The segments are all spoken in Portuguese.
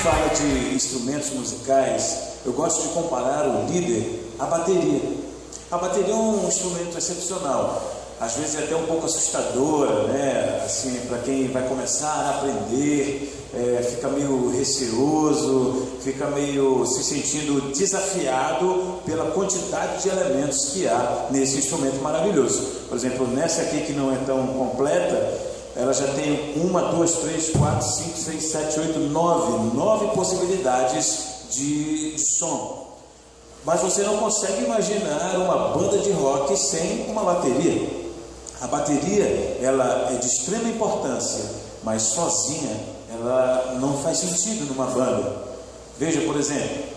fala de instrumentos musicais, eu gosto de comparar o líder à bateria. A bateria é um instrumento excepcional, às vezes é até um pouco assustadora, né? Assim, para quem vai começar a aprender, fica meio receoso, fica meio se sentindo desafiado pela quantidade de elementos que há nesse instrumento maravilhoso. Por exemplo, nessa aqui que não é tão completa, ela já tem 1, 2, 3, 4, 5, 6, 7, 8, 9 possibilidades de som. Mas você não consegue imaginar uma banda de rock sem uma bateria. A bateria, ela é de extrema importância, mas sozinha ela não faz sentido numa banda. Veja, por exemplo,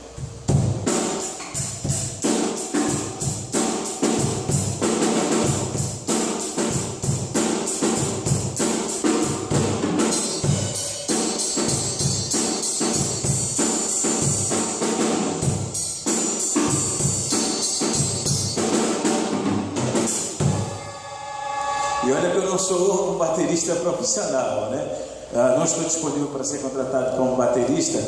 e olha que eu não sou um baterista profissional, né? Não estou disponível para ser contratado como baterista,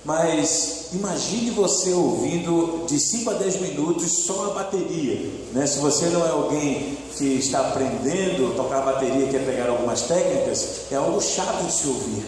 mas imagine você ouvindo de 5 a 10 minutos só a bateria, né? Se você não é alguém que está aprendendo a tocar bateria, quer pegar algumas técnicas, é algo chato de se ouvir,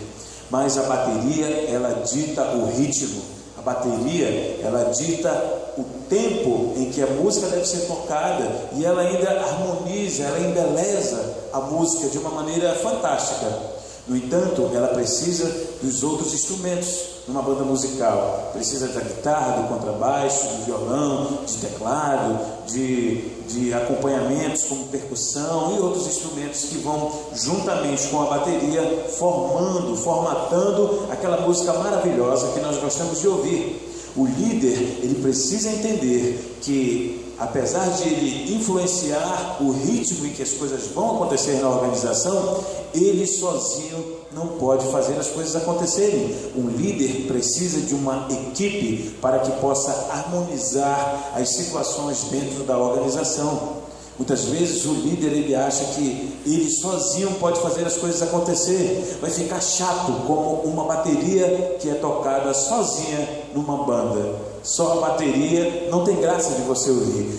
mas a bateria, ela dita o ritmo. A bateria, ela dita o tempo em que a música deve ser tocada, e ela ainda harmoniza, ela embeleza a música de uma maneira fantástica. No entanto, ela precisa dos outros instrumentos numa banda musical. Precisa da guitarra, do contrabaixo, do violão, de teclado, de acompanhamentos como percussão e outros instrumentos que vão juntamente com a bateria formatando aquela música maravilhosa que nós gostamos de ouvir. O líder, ele precisa entender que, apesar de ele influenciar o ritmo em que as coisas vão acontecer na organização, ele sozinho não pode fazer as coisas acontecerem. Um líder precisa de uma equipe para que possa harmonizar as situações dentro da organização. Muitas vezes o líder, ele acha que ele sozinho pode fazer as coisas acontecer. Vai ficar chato, como uma bateria que é tocada sozinha numa banda. Só a bateria não tem graça de você ouvir.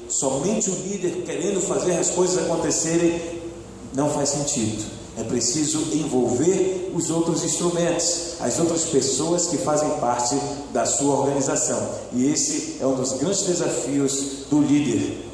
Somente o líder querendo fazer as coisas acontecerem, não faz sentido. É preciso envolver os outros instrumentos, as outras pessoas que fazem parte da sua organização. E esse é um dos grandes desafios do líder.